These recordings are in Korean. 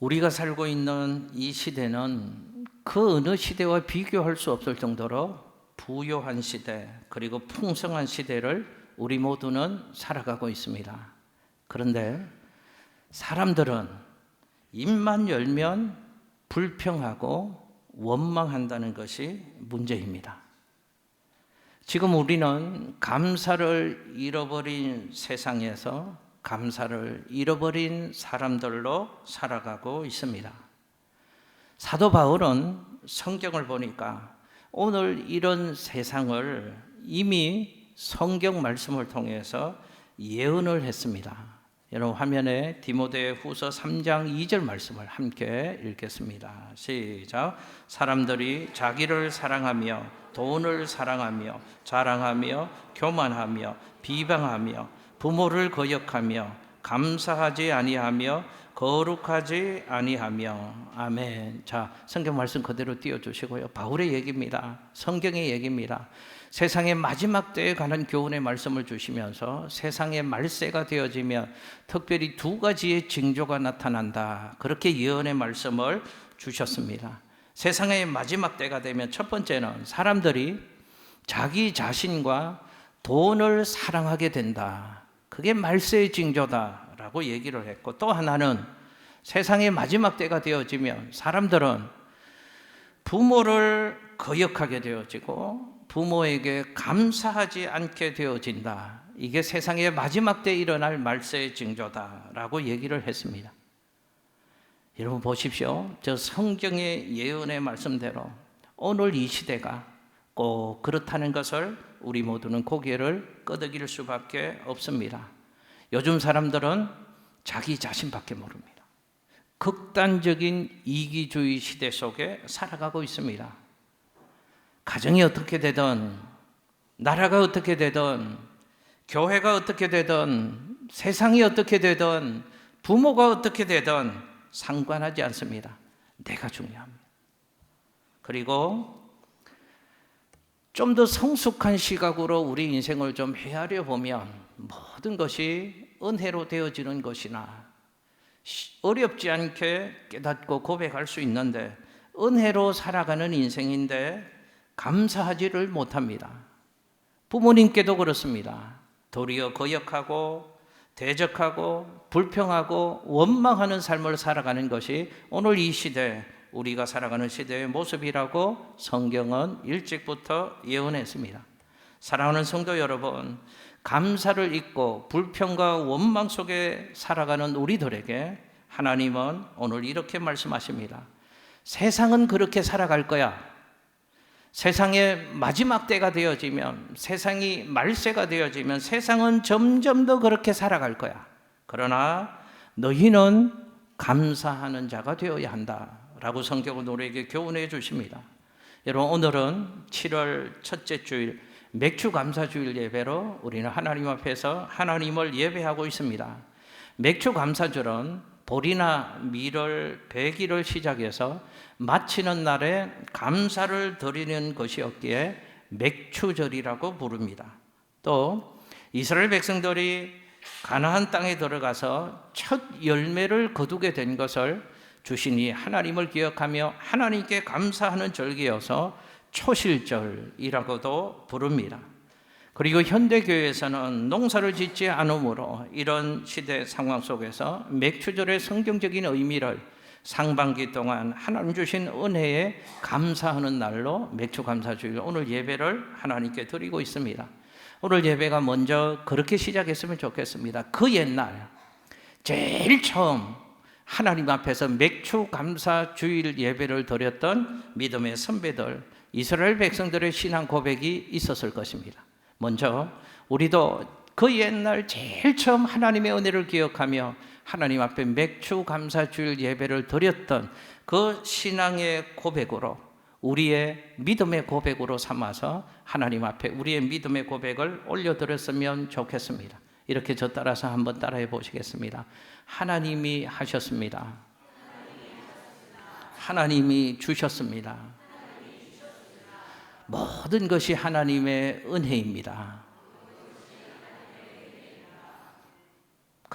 우리가 살고 있는 이 시대는 그 어느 시대와 비교할 수 없을 정도로 부요한 시대, 그리고 풍성한 시대를 우리 모두는 살아가고 있습니다. 그런데 사람들은 입만 열면 불평하고 원망한다는 것이 문제입니다. 지금 우리는 감사를 잃어버린 세상에서 감사를 잃어버린 사람들로 살아가고 있습니다. 사도 바울은 성경을 보니까 오늘 이런 세상을 이미 성경 말씀을 통해서 예언을 했습니다. 여러분 화면에 디모데 후서 3장 2절 말씀을 함께 읽겠습니다. 시작. 사람들이 자기를 사랑하며 돈을 사랑하며 자랑하며 교만하며 비방하며 부모를 거역하며 감사하지 아니하며 거룩하지 아니하며. 아멘. 자, 성경 말씀 그대로 띄워주시고요. 바울의 얘기입니다. 성경의 얘기입니다. 세상의 마지막 때에 관한 교훈의 말씀을 주시면서 세상의 말세가 되어지면 특별히 두 가지의 징조가 나타난다, 그렇게 예언의 말씀을 주셨습니다. 세상의 마지막 때가 되면 첫 번째는 사람들이 자기 자신과 돈을 사랑하게 된다, 그게 말세의 징조다라고 얘기를 했고, 또 하나는 세상의 마지막 때가 되어지면 사람들은 부모를 거역하게 되어지고 부모에게 감사하지 않게 되어진다, 이게 세상의 마지막 때에 일어날 말세의 징조다라고 얘기를 했습니다. 여러분 보십시오. 저 성경의 예언의 말씀대로 오늘 이 시대가 꼭 그렇다는 것을 우리 모두는 고개를 끄덕일 수밖에 없습니다. 요즘 사람들은 자기 자신밖에 모릅니다. 극단적인 이기주의 시대 속에 살아가고 있습니다. 가정이 어떻게 되든, 나라가 어떻게 되든, 교회가 어떻게 되든, 세상이 어떻게 되든, 부모가 어떻게 되든 상관하지 않습니다. 내가 중요합니다. 그리고 좀 더 성숙한 시각으로 우리 인생을 좀 헤아려 보면 모든 것이 은혜로 되어지는 것이나 어렵지 않게 깨닫고 고백할 수 있는데, 은혜로 살아가는 인생인데 감사하지를 못합니다. 부모님께도 그렇습니다. 도리어 거역하고 대적하고 불평하고 원망하는 삶을 살아가는 것이 오늘 이 시대, 우리가 살아가는 시대의 모습이라고 성경은 일찍부터 예언했습니다. 사랑하는 성도 여러분, 감사를 잊고 불평과 원망 속에 살아가는 우리들에게 하나님은 오늘 이렇게 말씀하십니다. 세상은 그렇게 살아갈 거야. 세상의 마지막 때가 되어지면, 세상이 말세가 되어지면 세상은 점점 더 그렇게 살아갈 거야. 그러나 너희는 감사하는 자가 되어야 한다 라고 성경은 우리에게 교훈해 주십니다. 여러분 오늘은 7월 첫째 주일 맥주 감사주일 예배로 우리는 하나님 앞에서 하나님을 예배하고 있습니다. 맥주 감사주일은 보리나 밀월 100일을 시작해서 마치는 날에 감사를 드리는 것이었기에 맥주절이라고 부릅니다. 또 이스라엘 백성들이 가나안 땅에 들어가서 첫 열매를 거두게 된 것을 주신 이 하나님을 기억하며 하나님께 감사하는 절기여서 초실절이라고도 부릅니다. 그리고 현대교회에서는 농사를 짓지 않으므로 이런 시대 상황 속에서 맥주절의 성경적인 의미를 상반기 동안 하나님 주신 은혜에 감사하는 날로 맥주감사주일 오늘 예배를 하나님께 드리고 있습니다. 오늘 예배가 먼저 그렇게 시작했으면 좋겠습니다. 그 옛날 제일 처음 하나님 앞에서 맥주감사주일 예배를 드렸던 믿음의 선배들, 이스라엘 백성들의 신앙 고백이 있었을 것입니다. 먼저 우리도 그 옛날 제일 처음 하나님의 은혜를 기억하며 하나님 앞에 맥주감사주일 예배를 드렸던 그 신앙의 고백으로, 우리의 믿음의 고백으로 삼아서 하나님 앞에 우리의 믿음의 고백을 올려드렸으면 좋겠습니다. 이렇게 저 따라서 한번 따라해 보시겠습니다. 하나님이 하셨습니다. 하나님이 주셨습니다. 모든 것이 하나님의 은혜입니다.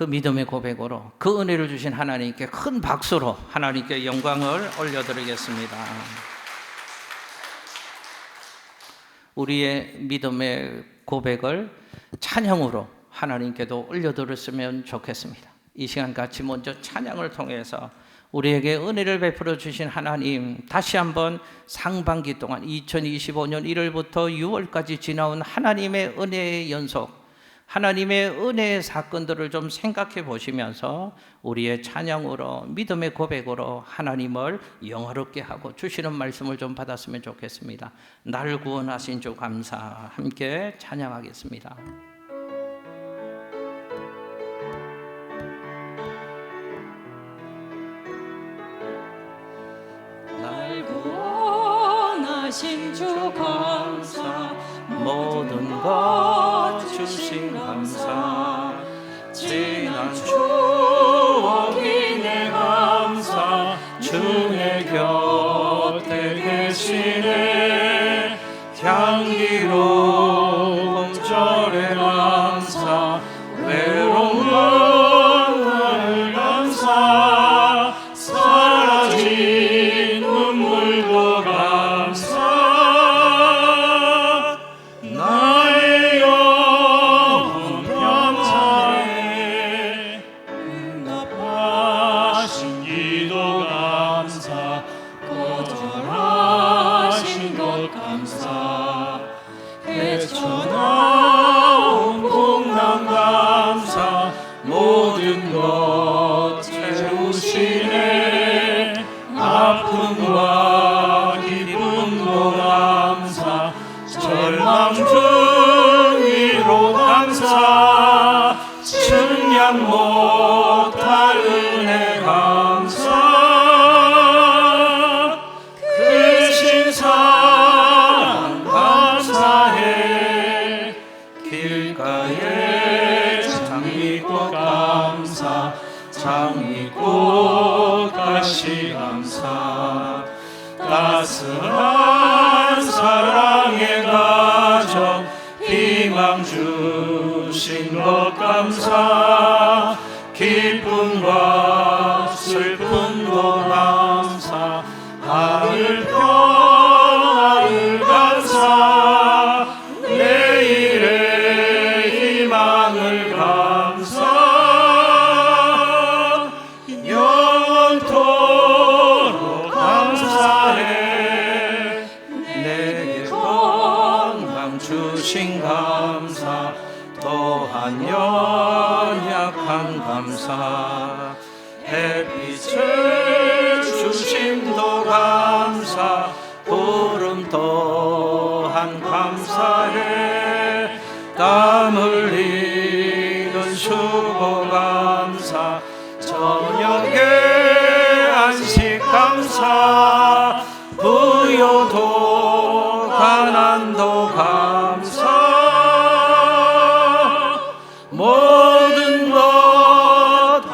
그 믿음의 고백으로 그 은혜를 주신 하나님께 큰 박수로 하나님께 영광을 올려드리겠습니다. 우리의 믿음의 고백을 찬양으로 하나님께도 올려드렸으면 좋겠습니다. 이 시간 같이 먼저 찬양을 통해서 우리에게 은혜를 베풀어 주신 하나님, 다시 한번 상반기 동안 2025년 1월부터 6월까지 지나온 하나님의 은혜의 연속, 하나님의 은혜의 사건들을 좀 생각해 보시면서 우리의 찬양으로 믿음의 고백으로 하나님을 영화롭게 하고 주시는 말씀을 좀 받았으면 좋겠습니다. 나를 구원하신 주 감사, 함께 찬양하겠습니다. 날 구원하신 주 감사, 모든 것 주신 감사, 지난 추억이 내 감사, 주의 곁에 계시네. 향기로운 봄철의 감사, 외로운 마음을 감사, 사라진 눈물도 감사, 나의 영혼 감사해. 응답하신 기도 감사, 거절하신 것 감사, 헤쳐나온 풍랑 감사, 모든 것 채우시네. 아픔과 기쁨도 감사, 절망 중위로 감사, 측량 못할 은혜 감사, 크신 사랑 감사해. 길가에 장미꽃 감사, 장미꽃 가시 감사, 따스한 사랑의 가정 희망 주신 것 감사, 기쁨과 슬픔도 감사, 하늘 평화를 감사, 내일의 희망을 감사, 영원토록 감사해. 내게 건강 주신 감사, 또한 연약한 감사, 햇빛을 주심도 감사, 구름 또한 감사해. 땀 흘리는 수고 감사, 저녁에 안식 감사, 부요도 가난도 감사, 모든 것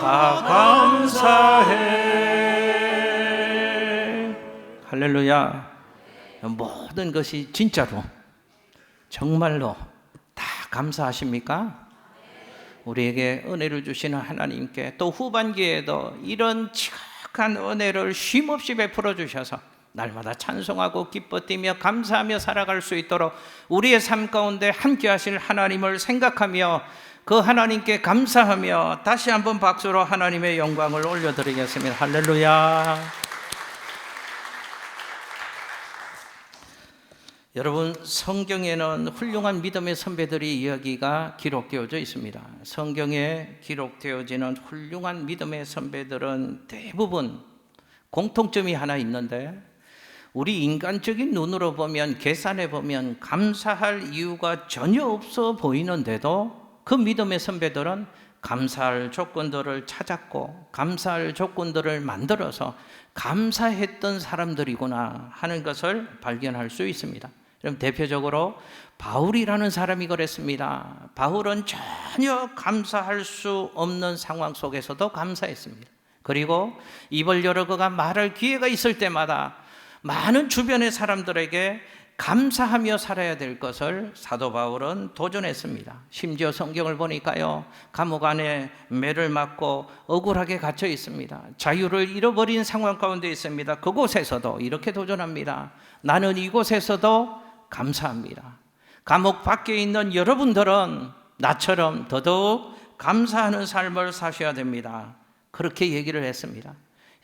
다 감사해. 할렐루야. 모든 것이 진짜로 정말로 다 감사하십니까? 우리에게 은혜를 주시는 하나님께 또 후반기에도 이런 지극한 은혜를 쉼없이 베풀어 주셔서 날마다 찬송하고 기뻐 뛰며 감사하며 살아갈 수 있도록 우리의 삶 가운데 함께 하실 하나님을 생각하며 그 하나님께 감사하며 다시 한번 박수로 하나님의 영광을 올려드리겠습니다. 할렐루야. 여러분, 성경에는 훌륭한 믿음의 선배들의 이야기가 기록되어져 있습니다. 성경에 기록되어지는 훌륭한 믿음의 선배들은 대부분 공통점이 하나 있는데, 우리 인간적인 눈으로 보면, 계산해 보면 감사할 이유가 전혀 없어 보이는데도 그 믿음의 선배들은 감사할 조건들을 찾았고 감사할 조건들을 만들어서 감사했던 사람들이구나 하는 것을 발견할 수 있습니다. 그럼 대표적으로 바울이라는 사람이 그랬습니다. 바울은 전혀 감사할 수 없는 상황 속에서도 감사했습니다. 그리고 입을 열어 그가 말할 기회가 있을 때마다 많은 주변의 사람들에게 감사하며 살아야 될 것을 사도 바울은 도전했습니다. 심지어 성경을 보니까요, 감옥 안에 매를 맞고 억울하게 갇혀 있습니다. 자유를 잃어버린 상황 가운데 있습니다. 그곳에서도 이렇게 도전합니다. 나는 이곳에서도 감사합니다. 감옥 밖에 있는 여러분들은 나처럼 더더욱 감사하는 삶을 사셔야 됩니다. 그렇게 얘기를 했습니다.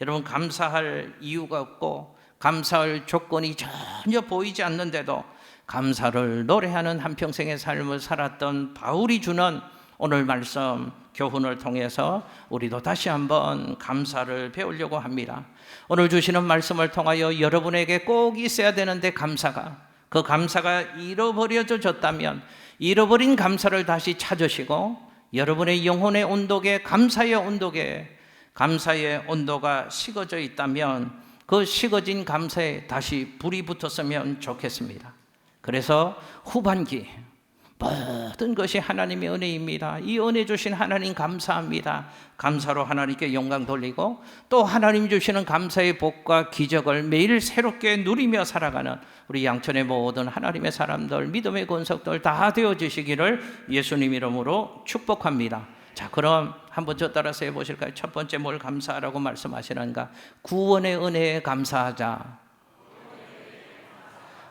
여러분, 감사할 이유가 없고 감사할 조건이 전혀 보이지 않는데도 감사를 노래하는 한평생의 삶을 살았던 바울이 주는 오늘 말씀 교훈을 통해서 우리도 다시 한번 감사를 배우려고 합니다. 오늘 주시는 말씀을 통하여 여러분에게 꼭 있어야 되는데 그 감사가 잃어버려졌다면 잃어버린 감사를 다시 찾으시고 여러분의 영혼의 온도계, 감사의 온도가 식어져 있다면 그 식어진 감사에 다시 불이 붙었으면 좋겠습니다. 그래서 후반기 모든 것이 하나님의 은혜입니다. 이 은혜 주신 하나님 감사합니다. 감사로 하나님께 영광 돌리고 또 하나님 주시는 감사의 복과 기적을 매일 새롭게 누리며 살아가는 우리 양천의 모든 하나님의 사람들, 믿음의 권속들 다 되어지시기를 예수님 이름으로 축복합니다. 자, 그럼 한번 저 따라서 해보실까요? 첫 번째 뭘 감사하라고 말씀하시는가? 구원의 은혜에 감사하자.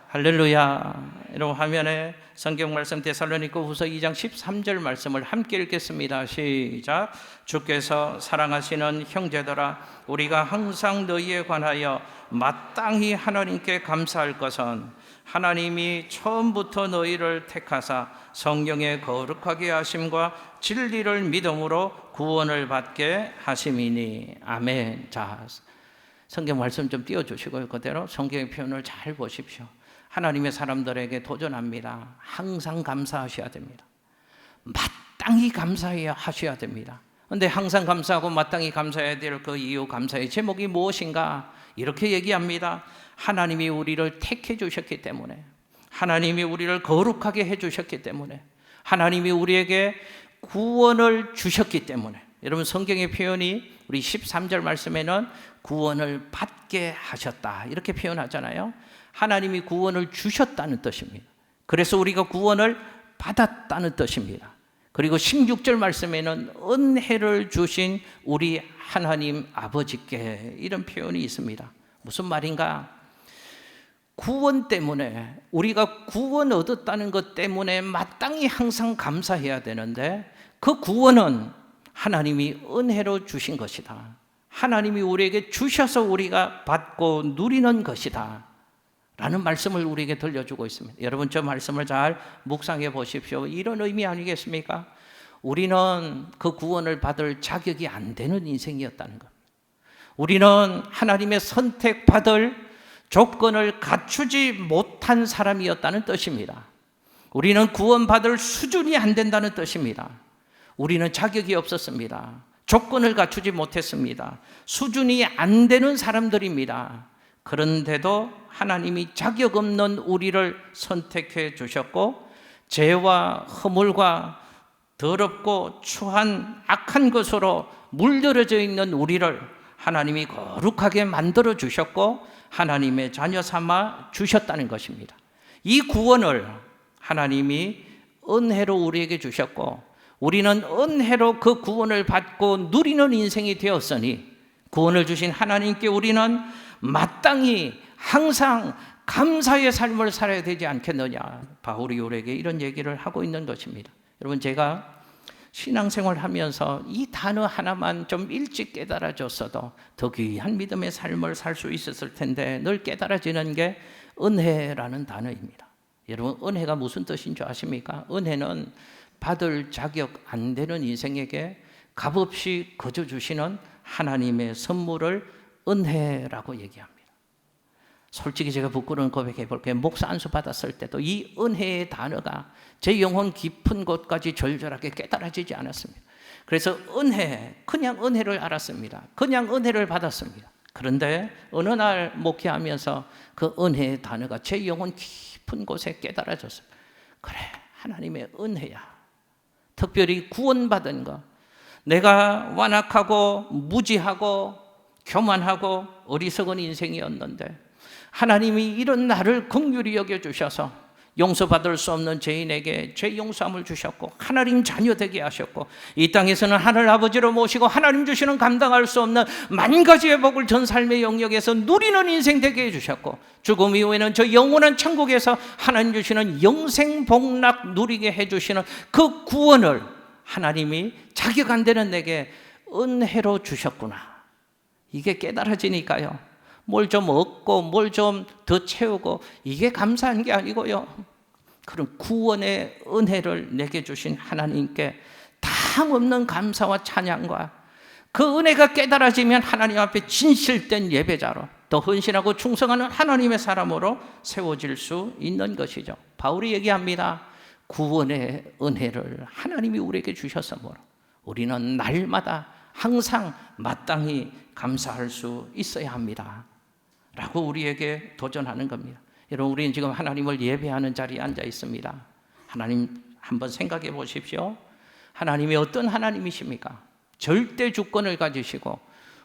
할렐루야. 여러분, 화면에 성경 말씀 데살로니가후서 2장 13절 말씀을 함께 읽겠습니다. 시작. 주께서 사랑하시는 형제들아, 우리가 항상 너희에 관하여 마땅히 하나님께 감사할 것은 하나님이 처음부터 너희를 택하사 성령의 거룩하게 하심과 진리를 믿음으로 구원을 받게 하심이니. 아멘. 자, 성경 말씀 좀 띄워주시고요. 그대로 성경의 표현을 잘 보십시오. 하나님의 사람들에게 도전합니다. 항상 감사하셔야 됩니다. 마땅히 감사해야 하셔야 됩니다. 그런데 항상 감사하고 마땅히 감사해야 될 그 이유, 감사의 제목이 무엇인가? 이렇게 얘기합니다. 하나님이 우리를 택해 주셨기 때문에, 하나님이 우리를 거룩하게 해 주셨기 때문에, 하나님이 우리에게 구원을 주셨기 때문에. 여러분, 성경의 표현이 우리 13절 말씀에는 구원을 받게 하셨다 이렇게 표현하잖아요. 하나님이 구원을 주셨다는 뜻입니다. 그래서 우리가 구원을 받았다는 뜻입니다. 그리고 16절 말씀에는 은혜를 주신 우리 하나님 아버지께, 이런 표현이 있습니다. 무슨 말인가? 구원 때문에, 우리가 구원 얻었다는 것 때문에 마땅히 항상 감사해야 되는데, 그 구원은 하나님이 은혜로 주신 것이다. 하나님이 우리에게 주셔서 우리가 받고 누리는 것이다 라는 말씀을 우리에게 들려주고 있습니다. 여러분, 저 말씀을 잘 묵상해 보십시오. 이런 의미 아니겠습니까? 우리는 그 구원을 받을 자격이 안 되는 인생이었다는 겁니다. 우리는 하나님의 선택받을 조건을 갖추지 못한 사람이었다는 뜻입니다. 우리는 구원받을 수준이 안 된다는 뜻입니다. 우리는 자격이 없었습니다. 조건을 갖추지 못했습니다. 수준이 안 되는 사람들입니다. 그런데도 하나님이 자격 없는 우리를 선택해 주셨고, 죄와 허물과 더럽고 추한 악한 것으로 물들어져 있는 우리를 하나님이 거룩하게 만들어 주셨고 하나님의 자녀 삼아 주셨다는 것입니다. 이 구원을 하나님이 은혜로 우리에게 주셨고, 우리는 은혜로 그 구원을 받고 누리는 인생이 되었으니, 구원을 주신 하나님께 우리는 마땅히 항상 감사의 삶을 살아야 되지 않겠느냐. 바울이 우리에게 이런 얘기를 하고 있는 것입니다. 여러분, 제가 신앙생활 하면서 이 단어 하나만 좀 일찍 깨달아졌어도 더 귀한 믿음의 삶을 살 수 있었을 텐데, 늘 깨달아지는 게 은혜라는 단어입니다. 여러분, 은혜가 무슨 뜻인 줄 아십니까? 은혜는 받을 자격 안 되는 인생에게 값없이 거저 주시는 하나님의 선물을 은혜라고 얘기합니다. 솔직히 제가 부끄러운 고백해 볼게요. 목사 안수 받았을 때도 이 은혜의 단어가 제 영혼 깊은 곳까지 절절하게 깨달아지지 않았습니다. 그래서 그냥 은혜를 알았습니다. 그냥 은혜를 받았습니다. 그런데 어느 날 목회하면서 그 은혜의 단어가 제 영혼 깊은 곳에 깨달아졌습니다. 그래, 하나님의 은혜야. 특별히 구원받은 것, 내가 완악하고 무지하고 교만하고 어리석은 인생이었는데 하나님이 이런 나를 긍휼히 여겨주셔서 용서받을 수 없는 죄인에게 죄 용서함을 주셨고 하나님 자녀 되게 하셨고 이 땅에서는 하늘 아버지로 모시고 하나님 주시는 감당할 수 없는 만 가지의 복을 전 삶의 영역에서 누리는 인생 되게 해주셨고 죽음 이후에는 저 영원한 천국에서 하나님 주시는 영생 복락 누리게 해주시는 그 구원을 하나님이 자격 안 되는 내게 은혜로 주셨구나. 이게 깨달아지니까요, 뭘 좀 얻고 뭘 좀 더 채우고 이게 감사한 게 아니고요, 그런 구원의 은혜를 내게 주신 하나님께 다함없는 감사와 찬양과 그 은혜가 깨달아지면 하나님 앞에 진실된 예배자로 더 헌신하고 충성하는 하나님의 사람으로 세워질 수 있는 것이죠. 바울이 얘기합니다. 구원의 은혜를 하나님이 우리에게 주셨으므로 우리는 날마다 항상 마땅히 감사할 수 있어야 합니다 라고 우리에게 도전하는 겁니다. 여러분, 우리는 지금 하나님을 예배하는 자리에 앉아 있습니다. 하나님 한번 생각해 보십시오. 하나님이 어떤 하나님이십니까? 절대 주권을 가지시고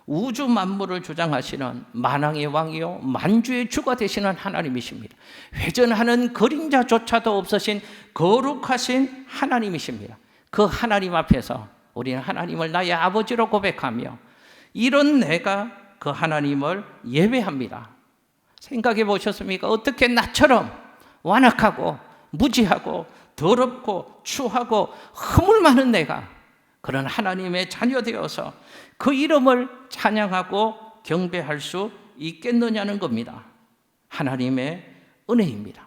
우주 만물을 주장하시는 만왕의 왕이요 만주의 주가 되시는 하나님이십니다. 회전하는 그림자조차도 없으신 거룩하신 하나님이십니다. 그 하나님 앞에서 우리는 하나님을 나의 아버지로 고백하며 이런 내가 그 하나님을 예배합니다. 생각해 보셨습니까? 어떻게 나처럼 완악하고 무지하고 더럽고 추하고 허물 많은 내가 그런 하나님의 자녀 되어서 그 이름을 찬양하고 경배할 수 있겠느냐는 겁니다. 하나님의 은혜입니다.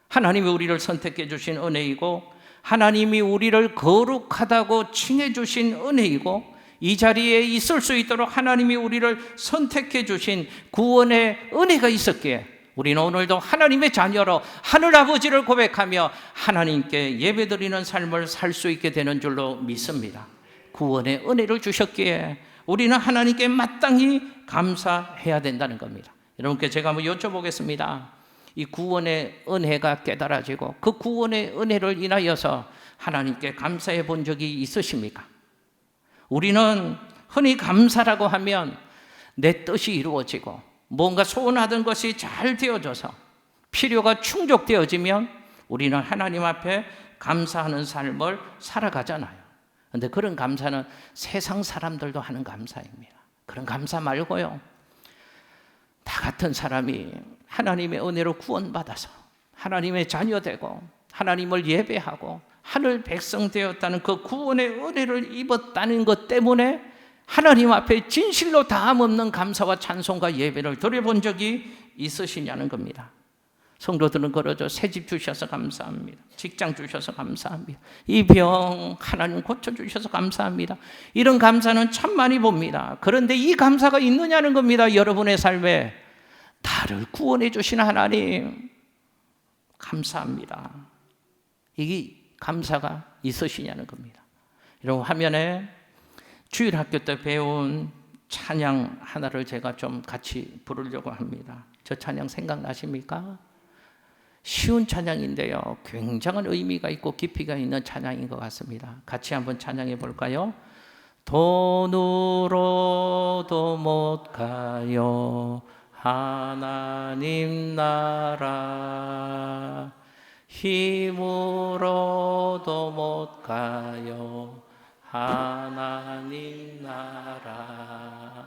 하나님이 우리를 선택해 주신 은혜이고 하나님이 우리를 거룩하다고 칭해 주신 은혜이고 이 자리에 있을 수 있도록 하나님이 우리를 선택해 주신 구원의 은혜가 있었기에 우리는 오늘도 하나님의 자녀로 하늘아버지를 고백하며 하나님께 예배드리는 삶을 살 수 있게 되는 줄로 믿습니다. 구원의 은혜를 주셨기에 우리는 하나님께 마땅히 감사해야 된다는 겁니다. 여러분께 제가 한번 여쭤보겠습니다. 이 구원의 은혜가 깨달아지고 그 구원의 은혜를 인하여서 하나님께 감사해 본 적이 있으십니까? 우리는 흔히 감사라고 하면 내 뜻이 이루어지고 뭔가 소원하던 것이 잘 되어져서 필요가 충족되어지면 우리는 하나님 앞에 감사하는 삶을 살아가잖아요. 그런데 그런 감사는 세상 사람들도 하는 감사입니다. 그런 감사 말고요, 다 같은 사람이 하나님의 은혜로 구원받아서 하나님의 자녀 되고 하나님을 예배하고 하늘 백성 되었다는 그 구원의 은혜를 입었다는 것 때문에 하나님 앞에 진실로 다함없는 감사와 찬송과 예배를 드려본 적이 있으시냐는 겁니다. 성도들은 그러죠. 새집 주셔서 감사합니다. 직장 주셔서 감사합니다. 이 병 하나님 고쳐주셔서 감사합니다. 이런 감사는 참 많이 봅니다. 그런데 이 감사가 있느냐는 겁니다. 여러분의 삶에 나를 구원해 주신 하나님 감사합니다. 이 감사가 있으시냐는 겁니다. 여러분, 화면에 주일학교 때 배운 찬양 하나를 제가 좀 같이 부르려고 합니다. 저 찬양 생각나십니까? 쉬운 찬양인데요, 굉장한 의미가 있고 깊이가 있는 찬양인 것 같습니다. 같이 한번 찬양해 볼까요? 돈으로도 못 가요 하나님 나라, 힘으로도 못 가요 하나님 나라,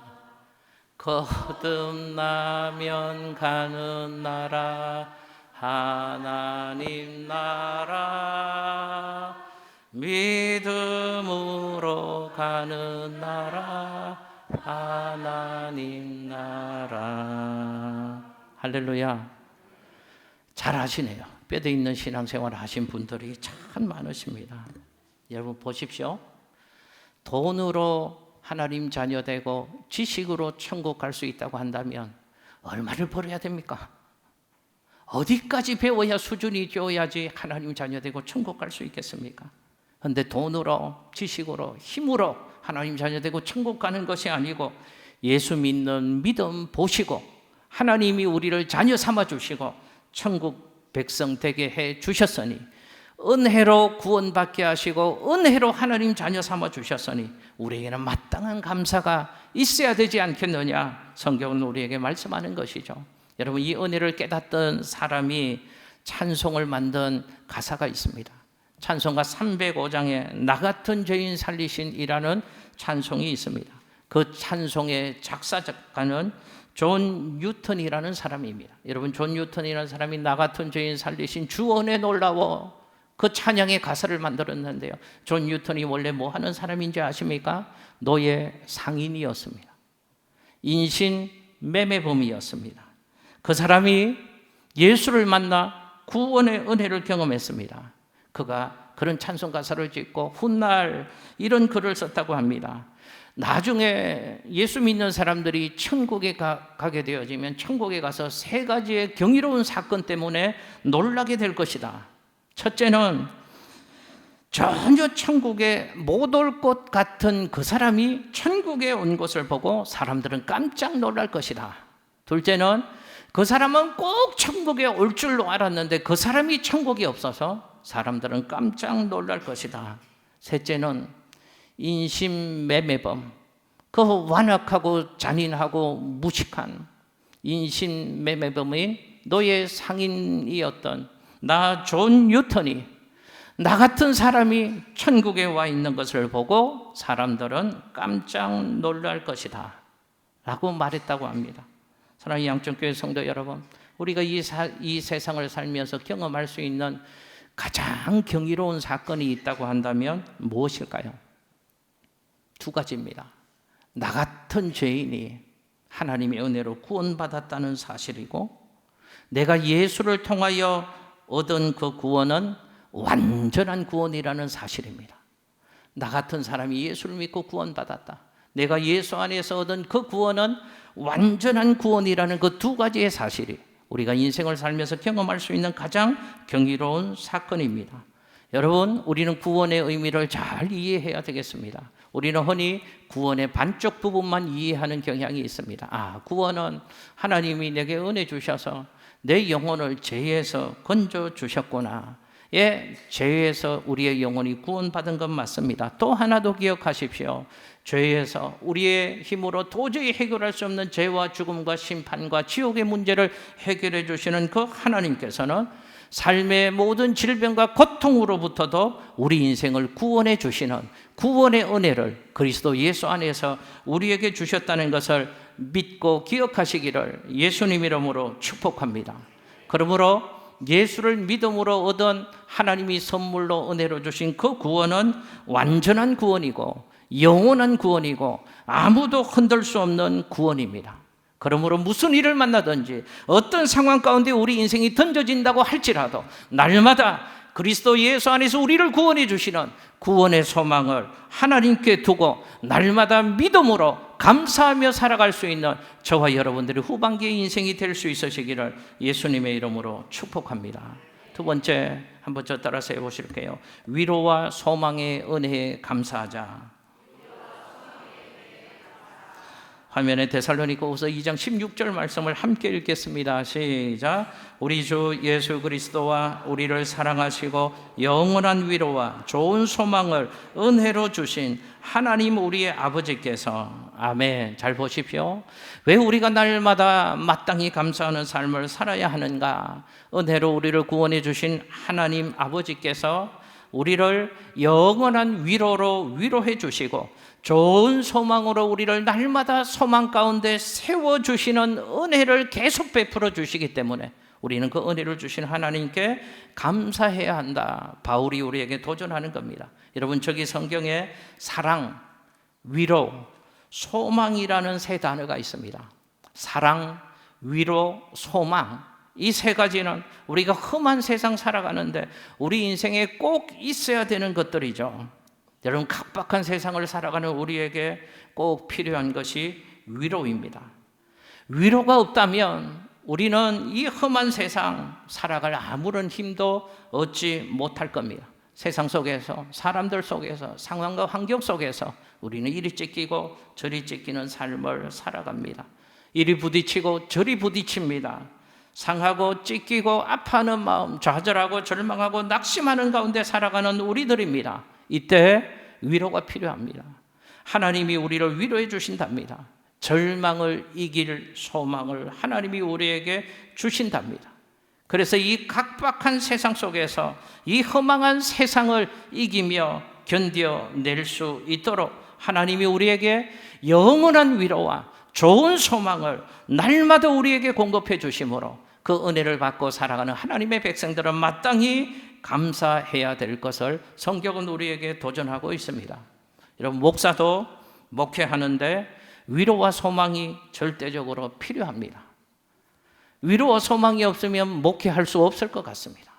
거듭나면 가는 나라 하나님 나라, 믿음으로 가는 나라 하나님 나라. 할렐루야. 잘하시네요. 뼈대 있는 신앙생활 하신 분들이 참 많으십니다. 여러분 보십시오. 돈으로 하나님 자녀 되고 지식으로 천국 갈 수 있다고 한다면 얼마를 벌어야 됩니까? 어디까지 배워야 수준이 되어야지 하나님 자녀 되고 천국 갈 수 있겠습니까? 그런데 돈으로, 지식으로, 힘으로 하나님 자녀 되고 천국 가는 것이 아니고 예수 믿는 믿음 보시고 하나님이 우리를 자녀 삼아 주시고 천국 백성 되게 해 주셨으니, 은혜로 구원받게 하시고 은혜로 하나님 자녀 삼아 주셨으니 우리에게는 마땅한 감사가 있어야 되지 않겠느냐, 성경은 우리에게 말씀하는 것이죠. 여러분, 이 은혜를 깨닫던 사람이 찬송을 만든 가사가 있습니다. 찬송가 305장에 나 같은 죄인 살리신이라는 찬송이 있습니다. 그 찬송의 작사 작가는 존 뉴턴이라는 사람입니다. 여러분, 존 뉴턴이라는 사람이 나 같은 죄인 살리신 주 은혜 놀라워, 그 찬양의 가사를 만들었는데요. 존 뉴턴이 원래 뭐 하는 사람인지 아십니까? 노예 상인이었습니다. 인신 매매범이었습니다. 그 사람이 예수를 만나 구원의 은혜를 경험했습니다. 그가 그런 찬송 가사를 짓고 훗날 이런 글을 썼다고 합니다. 나중에 예수 믿는 사람들이 천국에 가게 되어지면 천국에 가서 세 가지의 경이로운 사건 때문에 놀라게 될 것이다. 첫째는 전혀 천국에 못 올 것 같은 그 사람이 천국에 온 것을 보고 사람들은 깜짝 놀랄 것이다. 둘째는 그 사람은 꼭 천국에 올 줄로 알았는데 그 사람이 천국이 없어서 사람들은 깜짝 놀랄 것이다. 셋째는 인신매매범, 그 완악하고 잔인하고 무식한 인신매매범인 노예 상인이었던 나 존 뉴턴이 나 같은 사람이 천국에 와 있는 것을 보고 사람들은 깜짝 놀랄 것이다 라고 말했다고 합니다. 사랑하는 양천교회 성도 여러분, 우리가 이 세상을 살면서 경험할 수 있는 가장 경이로운 사건이 있다고 한다면 무엇일까요? 두 가지입니다. 나 같은 죄인이 하나님의 은혜로 구원받았다는 사실이고, 내가 예수를 통하여 얻은 그 구원은 완전한 구원이라는 사실입니다. 나 같은 사람이 예수를 믿고 구원받았다. 내가 예수 안에서 얻은 그 구원은 완전한 구원이라는 그 두 가지의 사실이 우리가 인생을 살면서 경험할 수 있는 가장 경이로운 사건입니다. 여러분, 우리는 구원의 의미를 잘 이해해야 되겠습니다. 우리는 흔히 구원의 반쪽 부분만 이해하는 경향이 있습니다. 구원은 하나님이 내게 은혜 주셔서 내 영혼을 죄에서 건져 주셨구나. 죄에서 우리의 영혼이 구원받은 건 맞습니다. 또 하나 더 기억하십시오. 죄에서 우리의 힘으로 도저히 해결할 수 없는 죄와 죽음과 심판과 지옥의 문제를 해결해 주시는 그 하나님께서는 삶의 모든 질병과 고통으로부터도 우리 인생을 구원해 주시는 구원의 은혜를 그리스도 예수 안에서 우리에게 주셨다는 것을 믿고 기억하시기를 예수님 이름으로 축복합니다. 그러므로 예수를 믿음으로 얻은 하나님이 선물로 은혜로 주신 그 구원은 완전한 구원이고 영원한 구원이고 아무도 흔들 수 없는 구원입니다. 그러므로 무슨 일을 만나든지 어떤 상황 가운데 우리 인생이 던져진다고 할지라도 날마다 그리스도 예수 안에서 우리를 구원해 주시는 구원의 소망을 하나님께 두고 날마다 믿음으로 감사하며 살아갈 수 있는 저와 여러분들의 후반기의 인생이 될 수 있으시기를 예수님의 이름으로 축복합니다. 두 번째, 한번 저 따라서 해보실게요. 위로와 소망의 은혜에 감사하자. 화면에 데살로니가후서 2장 16절 말씀을 함께 읽겠습니다. 시작. 우리 주 예수 그리스도와 우리를 사랑하시고 영원한 위로와 좋은 소망을 은혜로 주신 하나님 우리의 아버지께서, 아멘. 잘 보십시오. 왜 우리가 날마다 마땅히 감사하는 삶을 살아야 하는가? 은혜로 우리를 구원해 주신 하나님 아버지께서 우리를 영원한 위로로 위로해 주시고 좋은 소망으로 우리를 날마다 소망 가운데 세워주시는 은혜를 계속 베풀어 주시기 때문에 우리는 그 은혜를 주신 하나님께 감사해야 한다. 바울이 우리에게 도전하는 겁니다. 여러분, 저기 성경에 사랑, 위로, 소망이라는 세 단어가 있습니다. 사랑, 위로, 소망, 이 세 가지는 우리가 험한 세상 살아가는데 우리 인생에 꼭 있어야 되는 것들이죠. 여러분, 각박한 세상을 살아가는 우리에게 꼭 필요한 것이 위로입니다. 위로가 없다면 우리는 이 험한 세상 살아갈 아무런 힘도 얻지 못할 겁니다. 세상 속에서, 사람들 속에서, 상황과 환경 속에서 우리는 이리 찢기고 저리 찢기는 삶을 살아갑니다. 이리 부딪히고 저리 부딪힙니다. 상하고 찢기고 아파하는 마음, 좌절하고 절망하고 낙심하는 가운데 살아가는 우리들입니다. 이때 위로가 필요합니다. 하나님이 우리를 위로해 주신답니다. 절망을 이길 소망을 하나님이 우리에게 주신답니다. 그래서 이 각박한 세상 속에서 이 허망한 세상을 이기며 견뎌낼 수 있도록 하나님이 우리에게 영원한 위로와 좋은 소망을 날마다 우리에게 공급해 주심으로 그 은혜를 받고 살아가는 하나님의 백성들은 마땅히 감사해야 될 것을 성경은 우리에게 도전하고 있습니다. 여러분, 목사도 목회하는데 위로와 소망이 절대적으로 필요합니다. 위로와 소망이 없으면 목회할 수 없을 것 같습니다.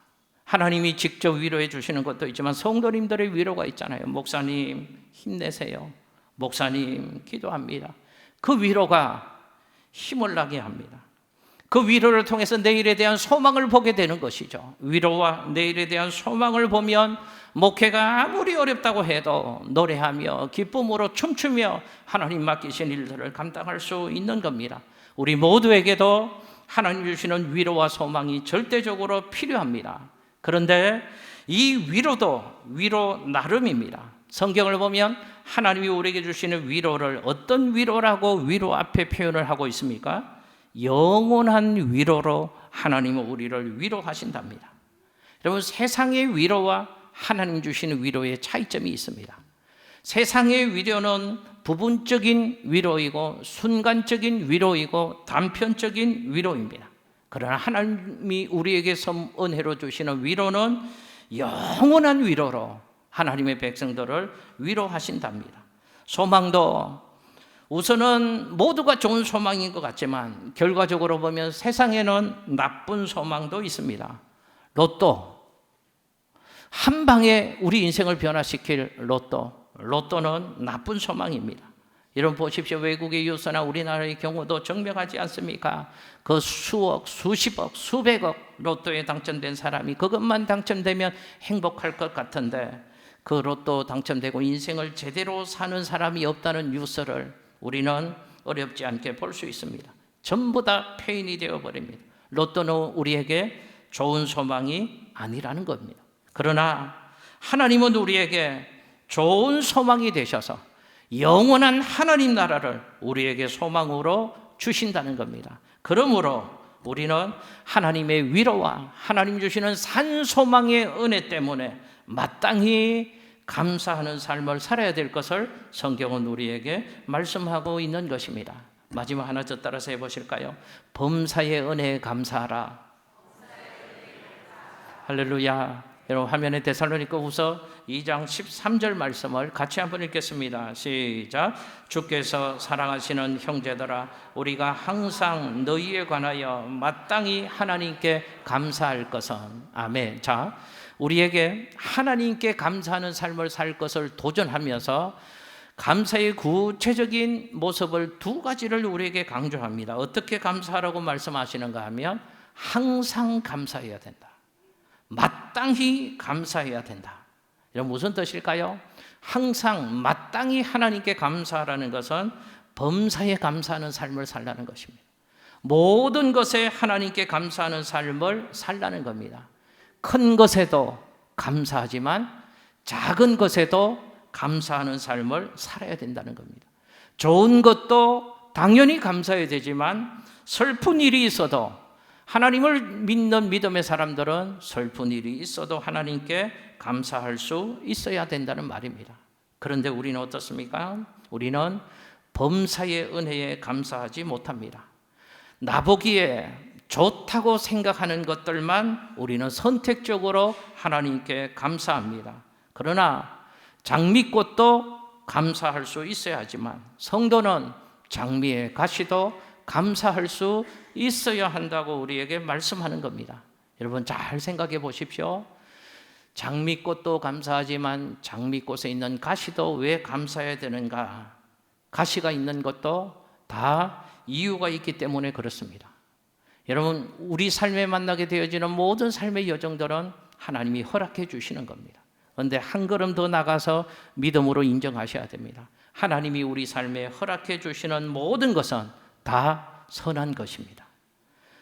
하나님이 직접 위로해 주시는 것도 있지만 성도님들의 위로가 있잖아요. 목사님 힘내세요. 목사님 기도합니다. 그 위로가 힘을 나게 합니다. 그 위로를 통해서 내일에 대한 소망을 보게 되는 것이죠. 위로와 내일에 대한 소망을 보면 목회가 아무리 어렵다고 해도 노래하며 기쁨으로 춤추며 하나님 맡기신 일들을 감당할 수 있는 겁니다. 우리 모두에게도 하나님 주시는 위로와 소망이 절대적으로 필요합니다. 그런데 이 위로도 위로 나름입니다. 성경을 보면 하나님이 우리에게 주시는 위로를 어떤 위로라고 위로 앞에 표현을 하고 있습니까? 영원한 위로로 하나님은 우리를 위로하신답니다. 여러분, 세상의 위로와 하나님 주시는 위로의 차이점이 있습니다. 세상의 위로는 부분적인 위로이고 순간적인 위로이고 단편적인 위로입니다. 그러나 하나님이 우리에게 은혜로 주시는 위로는 영원한 위로로 하나님의 백성들을 위로하신답니다. 소망도 우선은 모두가 좋은 소망인 것 같지만 결과적으로 보면 세상에는 나쁜 소망도 있습니다. 로또, 한 방에 우리 인생을 변화시킬 로또는 나쁜 소망입니다. 여러분 보십시오. 외국의 유서나 우리나라의 경우도 정명하지 않습니까? 그 수억, 수십억, 수백억 로또에 당첨된 사람이 그것만 당첨되면 행복할 것 같은데 그 로또 당첨되고 인생을 제대로 사는 사람이 없다는 뉴스를 우리는 어렵지 않게 볼 수 있습니다. 전부 다 폐인이 되어버립니다. 로또는 우리에게 좋은 소망이 아니라는 겁니다. 그러나 하나님은 우리에게 좋은 소망이 되셔서 영원한 하나님 나라를 우리에게 소망으로 주신다는 겁니다. 그러므로 우리는 하나님의 위로와 하나님 주시는 산 소망의 은혜 때문에 마땅히 감사하는 삶을 살아야 될 것을 성경은 우리에게 말씀하고 있는 것입니다. 마지막 하나 더 따라서 해보실까요? 범사의 은혜에 감사하라. 할렐루야. 여러분 화면에 데살로니가후서 2장 13절 말씀을 같이 한번 읽겠습니다. 시작. 주께서 사랑하시는 형제들아, 우리가 항상 너희에 관하여 마땅히 하나님께 감사할 것은. 아멘. 자, 우리에게 하나님께 감사하는 삶을 살 것을 도전하면서 감사의 구체적인 모습을 두 가지를 우리에게 강조합니다. 어떻게 감사하라고 말씀하시는가 하면 항상 감사해야 된다. 마땅히 감사해야 된다. 이런 무슨 뜻일까요? 항상 마땅히 하나님께 감사하라는 것은 범사에 감사하는 삶을 살라는 것입니다. 모든 것에 하나님께 감사하는 삶을 살라는 겁니다. 큰 것에도 감사하지만 작은 것에도 감사하는 삶을 살아야 된다는 겁니다. 좋은 것도 당연히 감사해야 되지만 슬픈 일이 있어도 하나님을 믿는 믿음의 사람들은 슬픈 일이 있어도 하나님께 감사할 수 있어야 된다는 말입니다. 그런데 우리는 어떻습니까? 우리는 범사의 은혜에 감사하지 못합니다. 나보기에 좋다고 생각하는 것들만 우리는 선택적으로 하나님께 감사합니다. 그러나 장미꽃도 감사할 수 있어야 하지만 성도는 장미의 가시도 감사할 수 있어야 한다고 우리에게 말씀하는 겁니다. 여러분 잘 생각해 보십시오. 장미꽃도 감사하지만 장미꽃에 있는 가시도 왜 감사해야 되는가? 가시가 있는 것도 다 이유가 있기 때문에 그렇습니다. 여러분 우리 삶에 만나게 되어지는 모든 삶의 여정들은 하나님이 허락해 주시는 겁니다. 그런데 한 걸음 더 나가서 믿음으로 인정하셔야 됩니다. 하나님이 우리 삶에 허락해 주시는 모든 것은 다 선한 것입니다.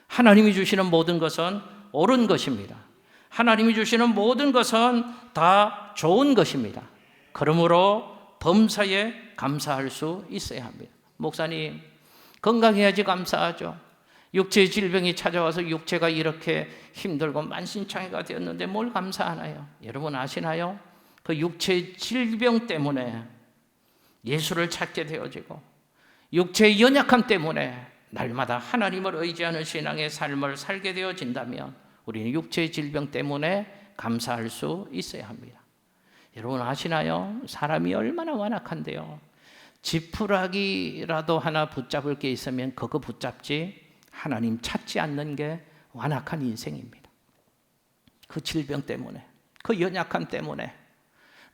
하나님이 주시는 모든 것은 옳은 것입니다. 하나님이 주시는 모든 것은 다 좋은 것입니다. 그러므로 범사에 감사할 수 있어야 합니다. 목사님, 건강해야지 감사하죠. 육체의 질병이 찾아와서 육체가 이렇게 힘들고 만신창이가 되었는데 뭘 감사하나요? 여러분 아시나요? 그 육체의 질병 때문에 예수를 찾게 되어지고 육체의 연약함 때문에 날마다 하나님을 의지하는 신앙의 삶을 살게 되어진다면 우리는 육체의 질병 때문에 감사할 수 있어야 합니다. 여러분 아시나요? 사람이 얼마나 완악한데요. 지푸라기라도 하나 붙잡을 게 있으면 그거 붙잡지 하나님 찾지 않는 게 완악한 인생입니다. 그 질병 때문에, 그 연약함 때문에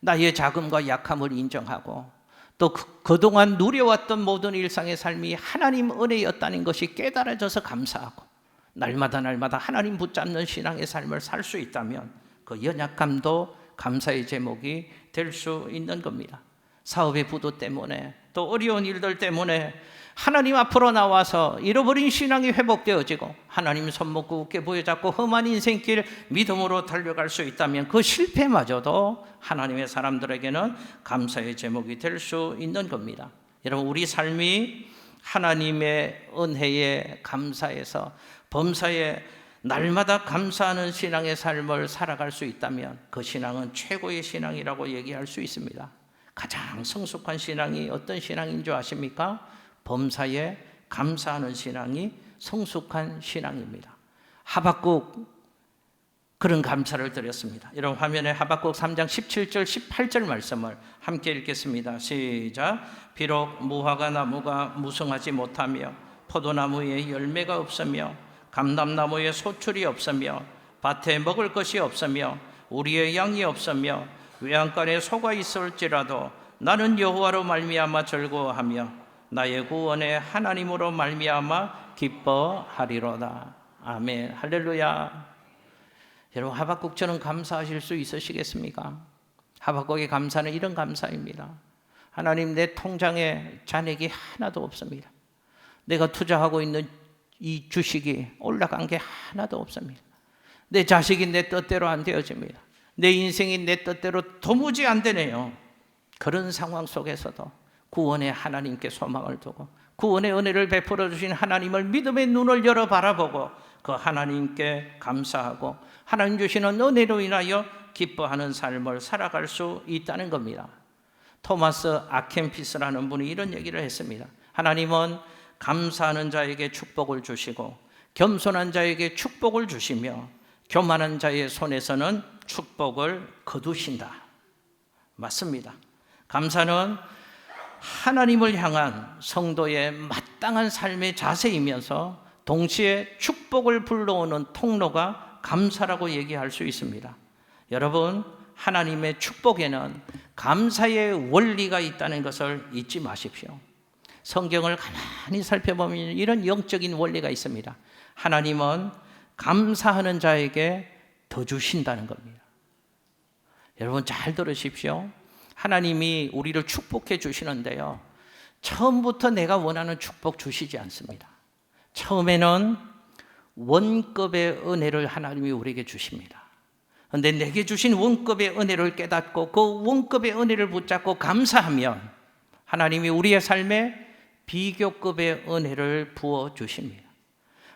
나의 자금과 약함을 인정하고 또 그동안 누려왔던 모든 일상의 삶이 하나님 은혜였다는 것이 깨달아져서 감사하고 날마다 하나님 붙잡는 신앙의 삶을 살 수 있다면 그 연약함도 감사의 제목이 될 수 있는 겁니다. 사업의 부도 때문에 또 어려운 일들 때문에 하나님 앞으로 나와서 잃어버린 신앙이 회복되어지고 하나님 손목 굳게 부여잡고 험한 인생길 믿음으로 달려갈 수 있다면 그 실패마저도 하나님의 사람들에게는 감사의 제목이 될 수 있는 겁니다. 여러분 우리 삶이 하나님의 은혜에 감사해서 범사에 날마다 감사하는 신앙의 삶을 살아갈 수 있다면 그 신앙은 최고의 신앙이라고 얘기할 수 있습니다. 가장 성숙한 신앙이 어떤 신앙인 줄 아십니까? 범사에 감사하는 신앙이 성숙한 신앙입니다. 하박국 그런 감사를 드렸습니다. 여러분 화면에 하박국 3장 17절 18절 말씀을 함께 읽겠습니다. 시작. 비록 무화과 나무가 무성하지 못하며 포도나무에 열매가 없으며 감람나무에 소출이 없으며 밭에 먹을 것이 없으며 우리의 양이 없으며 외양간에 소가 있을지라도 나는 여호와로 말미암아 즐거워하며 나의 구원의 하나님으로 말미암아 기뻐하리로다. 아멘. 할렐루야. 여러분 하박국처럼 감사하실 수 있으시겠습니까? 하박국의 감사는 이런 감사입니다. 하나님, 내 통장에 잔액이 하나도 없습니다. 내가 투자하고 있는 이 주식이 올라간 게 하나도 없습니다. 내 자식이 내 뜻대로 안 되어집니다. 내 인생이 내 뜻대로 도무지 안 되네요. 그런 상황 속에서도 구원의 하나님께 소망을 두고 구원의 은혜를 베풀어 주신 하나님을 믿음의 눈을 열어 바라보고 그 하나님께 감사하고 하나님 주시는 은혜로 인하여 기뻐하는 삶을 살아갈 수 있다는 겁니다. 토마스 아켄피스라는 분이 이런 얘기를 했습니다. 하나님은 감사하는 자에게 축복을 주시고 겸손한 자에게 축복을 주시며 교만한 자의 손에서는 축복을 거두신다. 맞습니다. 감사는 하나님을 향한 성도의 마땅한 삶의 자세이면서 동시에 축복을 불러오는 통로가 감사라고 얘기할 수 있습니다. 여러분, 하나님의 축복에는 감사의 원리가 있다는 것을 잊지 마십시오. 성경을 가만히 살펴보면 이런 영적인 원리가 있습니다. 하나님은 감사하는 자에게 더 주신다는 겁니다. 여러분 잘 들으십시오. 하나님이 우리를 축복해 주시는데요, 처음부터 내가 원하는 축복 주시지 않습니다. 처음에는 원급의 은혜를 하나님이 우리에게 주십니다. 그런데 내게 주신 원급의 은혜를 깨닫고 그 원급의 은혜를 붙잡고 감사하면 하나님이 우리의 삶에 비교급의 은혜를 부어주십니다.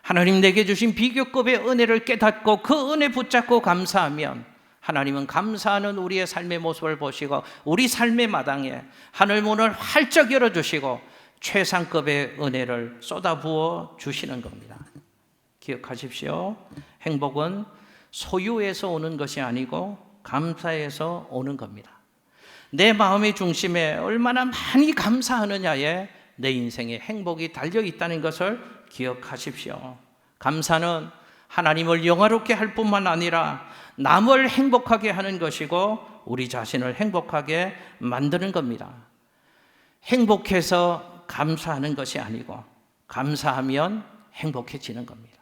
하나님 내게 주신 비교급의 은혜를 깨닫고 그 은혜 붙잡고 감사하면 하나님은 감사하는 우리의 삶의 모습을 보시고 우리 삶의 마당에 하늘문을 활짝 열어주시고 최상급의 은혜를 쏟아부어 주시는 겁니다. 기억하십시오. 행복은 소유에서 오는 것이 아니고 감사에서 오는 겁니다. 내 마음의 중심에 얼마나 많이 감사하느냐에 내 인생의 행복이 달려있다는 것을 기억하십시오. 감사는 하나님을 영화롭게 할 뿐만 아니라 남을 행복하게 하는 것이고 우리 자신을 행복하게 만드는 겁니다. 행복해서 감사하는 것이 아니고 감사하면 행복해지는 겁니다.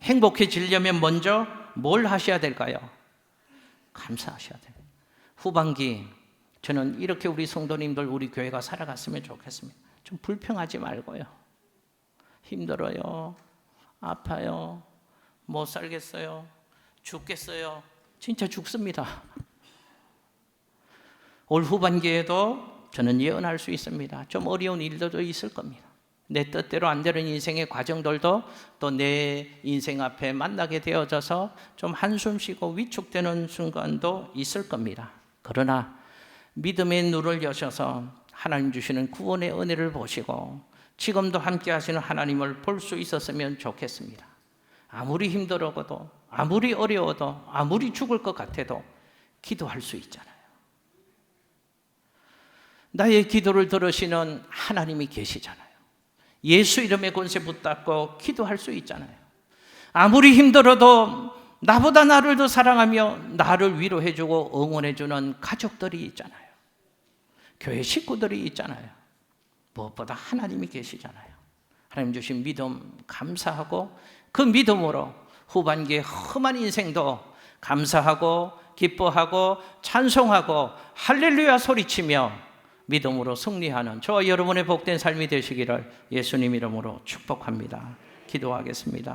행복해지려면 먼저 뭘 하셔야 될까요? 감사하셔야 돼요. 후반기 저는 이렇게 우리 성도님들 우리 교회가 살아갔으면 좋겠습니다. 좀 불평하지 말고요. 힘들어요. 아파요. 못 살겠어요. 죽겠어요. 진짜 죽습니다. 올 후반기에도 저는 예언할 수 있습니다. 좀 어려운 일들도 있을 겁니다. 내 뜻대로 안 되는 인생의 과정들도 또 내 인생 앞에 만나게 되어져서 좀 한숨 쉬고 위축되는 순간도 있을 겁니다. 그러나 믿음의 눈을 여셔서 하나님 주시는 구원의 은혜를 보시고 지금도 함께 하시는 하나님을 볼 수 있었으면 좋겠습니다. 아무리 힘들어도, 아무리 어려워도, 아무리 죽을 것 같아도 기도할 수 있잖아요. 나의 기도를 들으시는 하나님이 계시잖아요. 예수 이름의 권세 붙잡고 기도할 수 있잖아요. 아무리 힘들어도 나보다 나를 더 사랑하며 나를 위로해주고 응원해주는 가족들이 있잖아요. 교회 식구들이 있잖아요. 무엇보다 하나님이 계시잖아요. 하나님 주신 믿음 감사하고 그 믿음으로 후반기의 험한 인생도 감사하고 기뻐하고 찬송하고 할렐루야 소리치며 믿음으로 승리하는 저와 여러분의 복된 삶이 되시기를 예수님 이름으로 축복합니다. 기도하겠습니다.